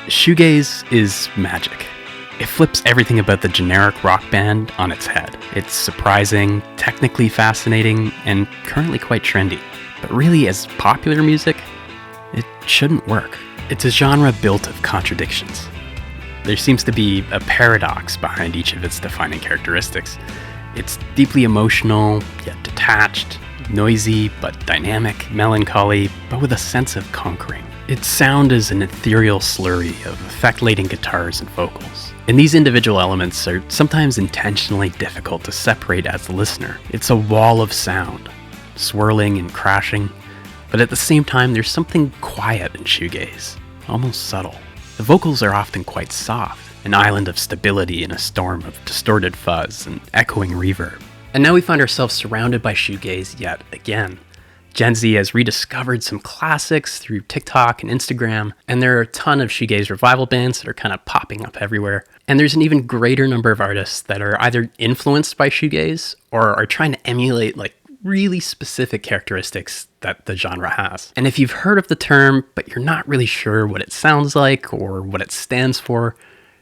Shoegaze is magic. It flips everything about the generic rock band on its head. It's surprising, technically fascinating, and currently quite trendy. But really, as popular music, it shouldn't work. It's a genre built of contradictions. There seems to be a paradox behind each of its defining characteristics. It's deeply emotional, yet detached, noisy but dynamic, melancholy, but with a sense of conquering. Its sound is an ethereal slurry of effect-laden guitars and vocals. And these individual elements are sometimes intentionally difficult to separate as a listener. It's a wall of sound, swirling and crashing, but at the same time there's something quiet in shoegaze, almost subtle. The vocals are often quite soft, an island of stability in a storm of distorted fuzz and echoing reverb. And now we find ourselves surrounded by shoegaze yet again. Gen Z has rediscovered some classics through TikTok and Instagram, and there are a ton of shoegaze revival bands that are kind of popping up everywhere. And there's an even greater number of artists that are either influenced by shoegaze or are trying to emulate like really specific characteristics that the genre has. And if you've heard of the term, but you're not really sure what it sounds like or what it stands for,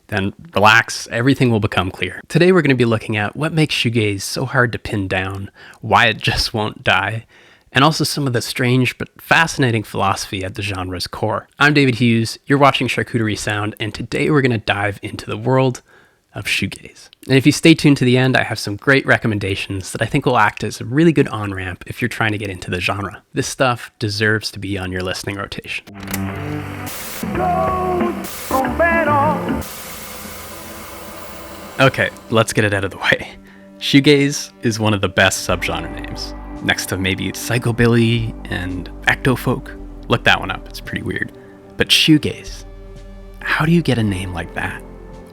then relax, everything will become clear. Today we're going to be looking at what makes shoegaze so hard to pin down, why it just won't die, and also some of the strange but fascinating philosophy at the genre's core. I'm David Hughes, you're watching Charcuterie Sound, and today we're going to dive into the world of shoegaze. And if you stay tuned to the end, I have some great recommendations that I think will act as a really good on-ramp if you're trying to get into the genre. This stuff deserves to be on your listening rotation. Okay, let's get it out of the way. Shoegaze is one of the best subgenre names, next to maybe psychobilly and ectofolk. Look that one up, it's pretty weird. But shoegaze, how do you get a name like that?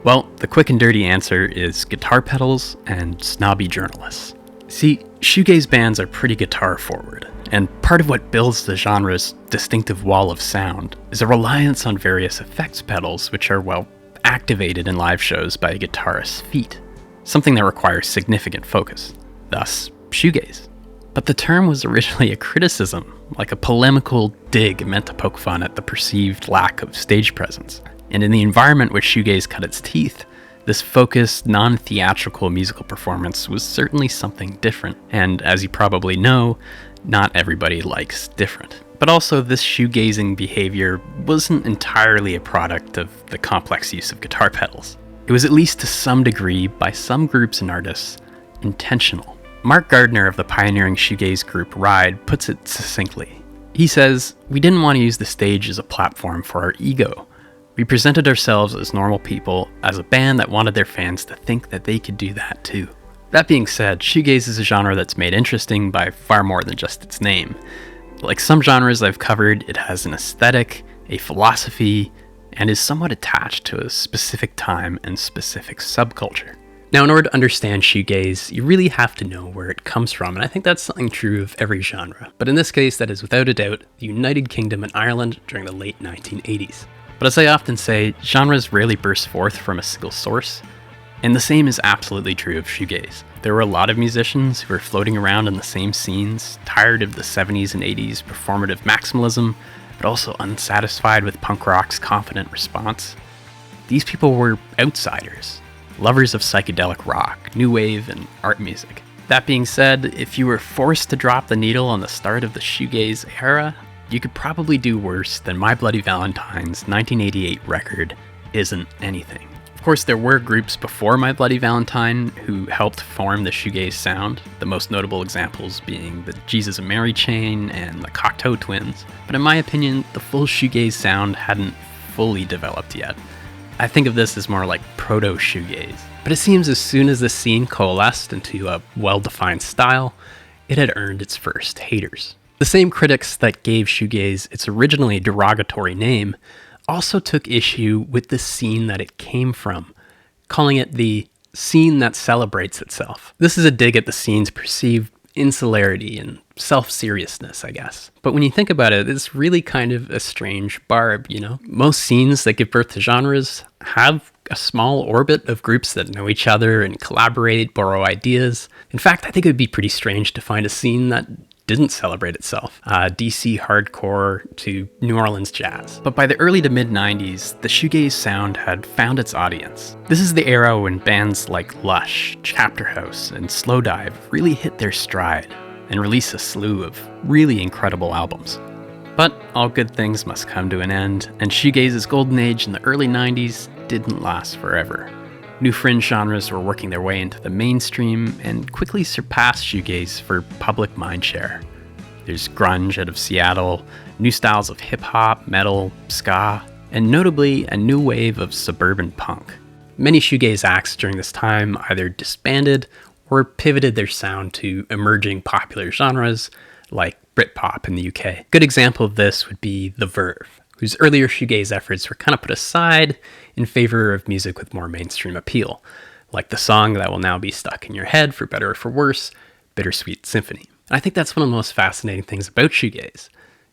Well, the quick and dirty answer is guitar pedals and snobby journalists. See, shoegaze bands are pretty guitar forward, and part of what builds the genre's distinctive wall of sound is a reliance on various effects pedals which are, well, activated in live shows by a guitarist's feet, something that requires significant focus, thus shoegaze. But the term was originally a criticism, like a polemical dig meant to poke fun at the perceived lack of stage presence. And in the environment where shoegaze cut its teeth, this focused, non-theatrical musical performance was certainly something different. And as you probably know, not everybody likes different. But also, this shoegazing behavior wasn't entirely a product of the complex use of guitar pedals. It was, at least to some degree, by some groups and artists, intentional. Mark Gardner of the pioneering shoegaze group Ride puts it succinctly. He says, "We didn't want to use the stage as a platform for our ego. We presented ourselves as normal people, as a band that wanted their fans to think that they could do that too." That being said, shoegaze is a genre that's made interesting by far more than just its name. Like some genres I've covered, it has an aesthetic, a philosophy, and is somewhat attached to a specific time and specific subculture. Now, in order to understand shoegaze, you really have to know where it comes from, and I think that's something true of every genre. But in this case, that is without a doubt the United Kingdom and Ireland during the late 1980s. But as I often say, genres rarely burst forth from a single source, and the same is absolutely true of shoegaze. There were a lot of musicians who were floating around in the same scenes, tired of the 70s and 80s performative maximalism, but also unsatisfied with punk rock's confident response. These people were outsiders, lovers of psychedelic rock, new wave, and art music. That being said, if you were forced to drop the needle on the start of the shoegaze era, you could probably do worse than My Bloody Valentine's 1988 record, Isn't Anything. Of course, there were groups before My Bloody Valentine who helped form the shoegaze sound, the most notable examples being the Jesus and Mary Chain and the Cocteau Twins. But in my opinion, the full shoegaze sound hadn't fully developed yet. I think of this as more like proto-shoegaze. But it seems as soon as the scene coalesced into a well-defined style, it had earned its first haters. The same critics that gave shoegaze its originally derogatory name also took issue with the scene that it came from, calling it the scene that celebrates itself. This is a dig at the scene's perceived insularity and self-seriousness, I guess. But when you think about it, it's really kind of a strange barb, you know? Most scenes that give birth to genres have a small orbit of groups that know each other and collaborate, borrow ideas. In fact, I think it would be pretty strange to find a scene that didn't celebrate itself, DC hardcore to New Orleans jazz. But by the early to mid-90s, the shoegaze sound had found its audience. This is the era when bands like Lush, Chapter House, and Slowdive really hit their stride and released a slew of really incredible albums. But all good things must come to an end, and shoegaze's golden age in the early 90s didn't last forever. New fringe genres were working their way into the mainstream and quickly surpassed shoegaze for public mindshare. There's grunge out of Seattle, new styles of hip-hop, metal, ska, and notably a new wave of suburban punk. Many shoegaze acts during this time either disbanded or pivoted their sound to emerging popular genres like Britpop in the UK. Good example of this would be The Verve, whose earlier shoegaze efforts were kind of put aside in favor of music with more mainstream appeal, like the song that will now be stuck in your head, for better or for worse, Bittersweet Symphony. And I think that's one of the most fascinating things about shoegaze,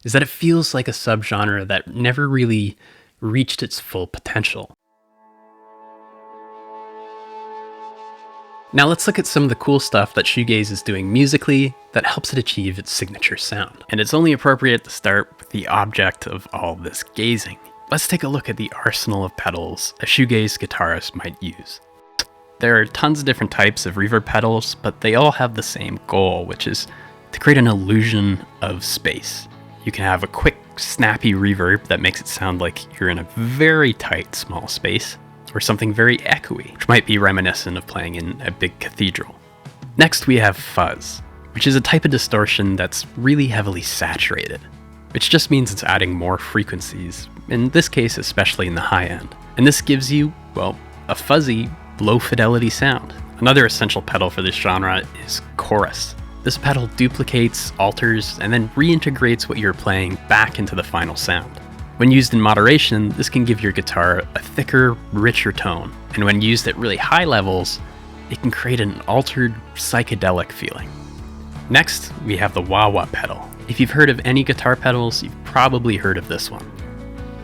is that it feels like a subgenre that never really reached its full potential. Now let's look at some of the cool stuff that shoegaze is doing musically that helps it achieve its signature sound. And it's only appropriate to start with the object of all this gazing. Let's take a look at the arsenal of pedals a shoegaze guitarist might use. There are tons of different types of reverb pedals, but they all have the same goal, which is to create an illusion of space. You can have a quick, snappy reverb that makes it sound like you're in a very tight, small space, or something very echoey, which might be reminiscent of playing in a big cathedral. Next we have fuzz, which is a type of distortion that's really heavily saturated, which just means it's adding more frequencies, in this case especially in the high end. And this gives you, well, a fuzzy, low fidelity sound. Another essential pedal for this genre is chorus. This pedal duplicates, alters, and then reintegrates what you're playing back into the final sound. When used in moderation, this can give your guitar a thicker, richer tone, and when used at really high levels, it can create an altered, psychedelic feeling. Next, we have the wah-wah pedal. If you've heard of any guitar pedals, you've probably heard of this one.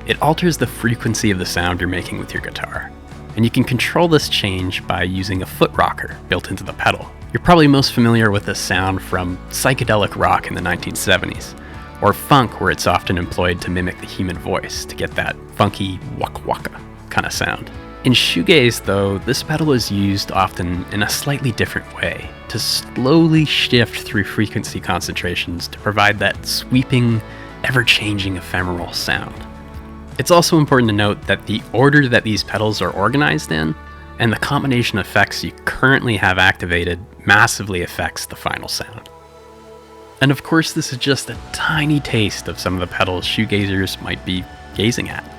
It alters the frequency of the sound you're making with your guitar, and you can control this change by using a foot rocker built into the pedal. You're probably most familiar with this sound from psychedelic rock in the 1970s, or funk, where it's often employed to mimic the human voice to get that funky waka waka kind of sound. In shoegaze though, this pedal is used often in a slightly different way, to slowly shift through frequency concentrations to provide that sweeping, ever-changing ephemeral sound. It's also important to note that the order that these pedals are organized in, and the combination of effects you currently have activated, massively affects the final sound. And of course, this is just a tiny taste of some of the pedals shoegazers might be gazing at.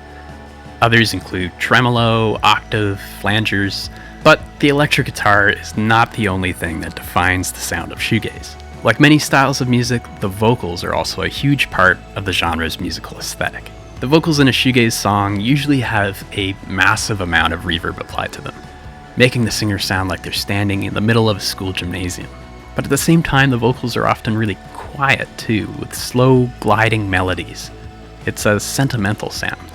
Others include tremolo, octave, flangers, but the electric guitar is not the only thing that defines the sound of shoegaze. Like many styles of music, the vocals are also a huge part of the genre's musical aesthetic. The vocals in a shoegaze song usually have a massive amount of reverb applied to them, making the singer sound like they're standing in the middle of a school gymnasium. But at the same time, the vocals are often really quiet too, with slow, gliding melodies. It's a sentimental sound.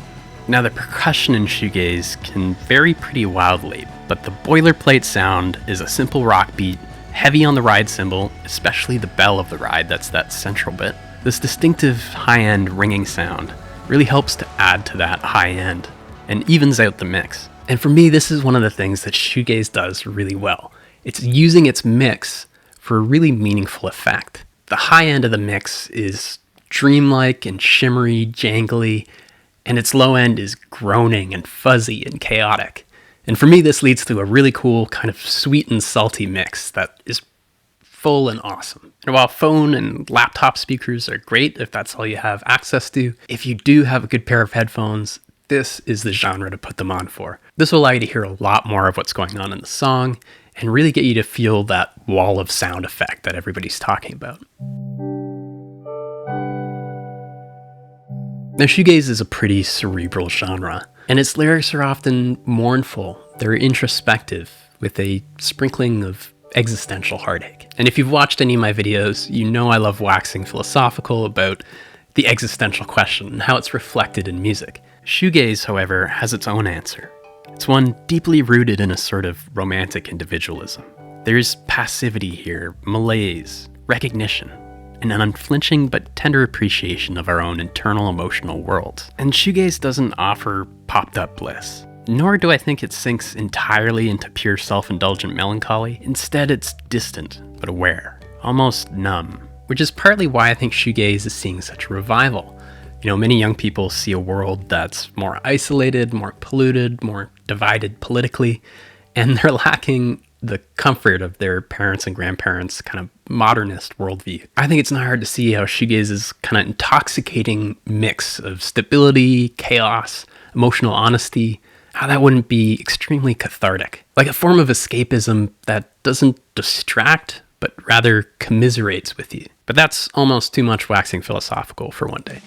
Now, the percussion in shoegaze can vary pretty wildly, but the boilerplate sound is a simple rock beat, heavy on the ride cymbal, especially the bell of the ride, that's that central bit. This distinctive high-end ringing sound really helps to add to that high end and evens out the mix. And for me, this is one of the things that shoegaze does really well. It's using its mix for a really meaningful effect. The high end of the mix is dreamlike and shimmery, jangly, and its low end is groaning and fuzzy and chaotic. And for me, this leads to a really cool kind of sweet and salty mix that is full and awesome. And while phone and laptop speakers are great if that's all you have access to, if you do have a good pair of headphones, this is the genre to put them on for. This will allow you to hear a lot more of what's going on in the song and really get you to feel that wall of sound effect that everybody's talking about. Now, shoegaze is a pretty cerebral genre, and its lyrics are often mournful. They're introspective, with a sprinkling of existential heartache. And if you've watched any of my videos, you know I love waxing philosophical about the existential question and how it's reflected in music. Shoegaze, however, has its own answer. It's one deeply rooted in a sort of romantic individualism. There's passivity here, malaise, recognition, an unflinching but tender appreciation of our own internal emotional worlds. And shoegaze doesn't offer popped-up bliss, nor do I think it sinks entirely into pure self-indulgent melancholy. Instead, it's distant but aware, almost numb, which is partly why I think shoegaze is seeing such a revival. Many young people see a world that's more isolated, more polluted, more divided politically, and they're lacking the comfort of their parents' and grandparents' kind of modernist worldview. I think it's not hard to see how shoegaze's kind of intoxicating mix of stability, chaos, emotional honesty, how that wouldn't be extremely cathartic. Like a form of escapism that doesn't distract, but rather commiserates with you. But that's almost too much waxing philosophical for one day.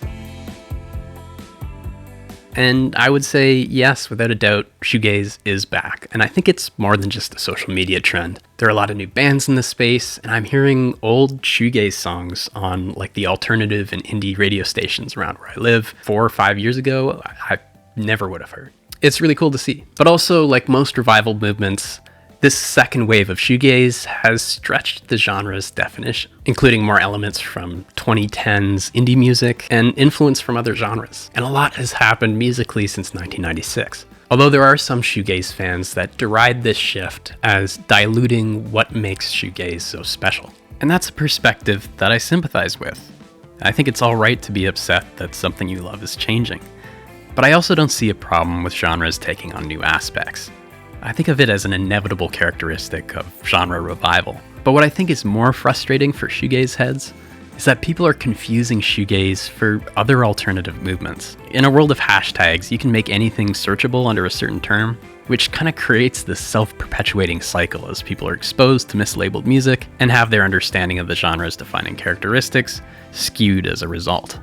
And I would say, yes, without a doubt, shoegaze is back. And I think it's more than just a social media trend. There are a lot of new bands in this space, and I'm hearing old shoegaze songs on like the alternative and indie radio stations around where I live. 4 or 5 years ago, I never would have heard. It's really cool to see. But also, like most revival movements, this second wave of shoegaze has stretched the genre's definition, including more elements from 2010s indie music and influence from other genres. And a lot has happened musically since 1996. Although there are some shoegaze fans that deride this shift as diluting what makes shoegaze so special. And that's a perspective that I sympathize with. I think it's all right to be upset that something you love is changing. But I also don't see a problem with genres taking on new aspects. I think of it as an inevitable characteristic of genre revival. But what I think is more frustrating for shoegaze heads is that people are confusing shoegaze for other alternative movements. In a world of hashtags, you can make anything searchable under a certain term, which kind of creates this self-perpetuating cycle as people are exposed to mislabeled music and have their understanding of the genre's defining characteristics skewed as a result.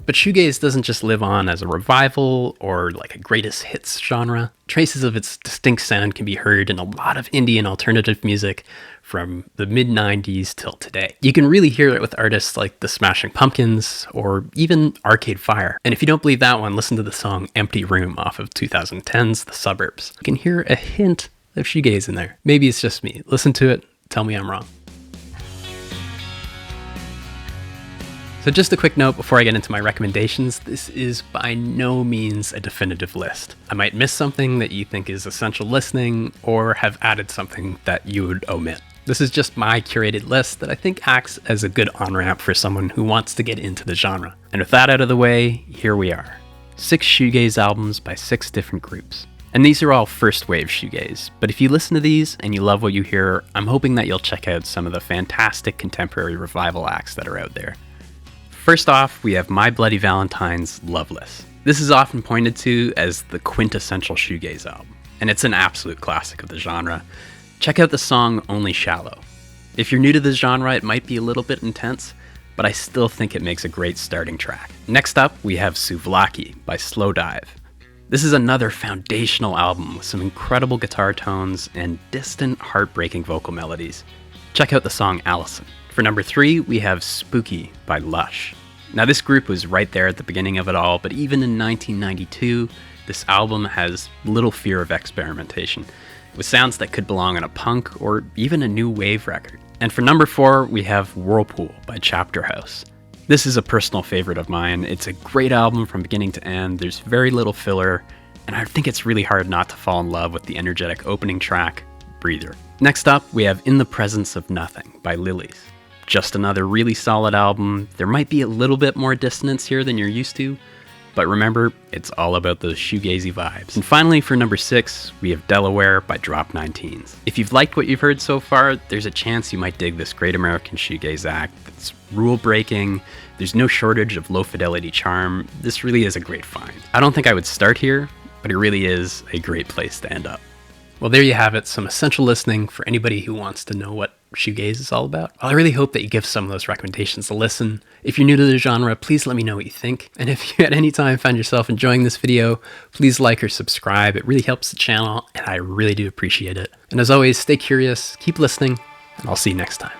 But shoegaze doesn't just live on as a revival or like a greatest hits genre. Traces of its distinct sound can be heard in a lot of indie and alternative music from the mid-90s till today. You can really hear it with artists like the Smashing Pumpkins or even Arcade Fire. And if you don't believe that one, listen to the song Empty Room off of 2010's The Suburbs. You can hear a hint of shoegaze in there. Maybe it's just me. Listen to it, tell me I'm wrong. So just a quick note before I get into my recommendations, this is by no means a definitive list. I might miss something that you think is essential listening or have added something that you would omit. This is just my curated list that I think acts as a good on-ramp for someone who wants to get into the genre. And with that out of the way, here we are. 6 shoegaze albums by 6 different groups. And these are all first wave shoegaze, but if you listen to these and you love what you hear, I'm hoping that you'll check out some of the fantastic contemporary revival acts that are out there. First off, we have My Bloody Valentine's Loveless. This is often pointed to as the quintessential shoegaze album, and it's an absolute classic of the genre. Check out the song Only Shallow. If you're new to this genre, it might be a little bit intense, but I still think it makes a great starting track. Next up, we have Souvlaki by Slowdive. This is another foundational album with some incredible guitar tones and distant, heartbreaking vocal melodies. Check out the song Allison. For number 3, we have Spooky by Lush. Now this group was right there at the beginning of it all, but even in 1992, this album has little fear of experimentation, with sounds that could belong on a punk or even a new wave record. And for number 4, we have Whirlpool by Chapter House. This is a personal favorite of mine. It's a great album from beginning to end. There's very little filler, and I think it's really hard not to fall in love with the energetic opening track, Breather. Next up, we have In the Presence of Nothing by Lilies. Just another really solid album. There might be a little bit more dissonance here than you're used to, but remember, it's all about those shoegazy vibes. And finally, for number 6, we have Delaware by Drop 19s. If you've liked what you've heard so far, there's a chance you might dig this great American shoegaze act that's rule-breaking. There's no shortage of low-fidelity charm. This really is a great find. I don't think I would start here, but it really is a great place to end up. Well, there you have it, some essential listening for anybody who wants to know what shoegaze is all about. Well, I really hope that you give some of those recommendations a listen. If you're new to the genre, please let me know what you think. And if you at any time find yourself enjoying this video, please like or subscribe. It really helps the channel, and I really do appreciate it. And as always, stay curious, keep listening, and I'll see you next time.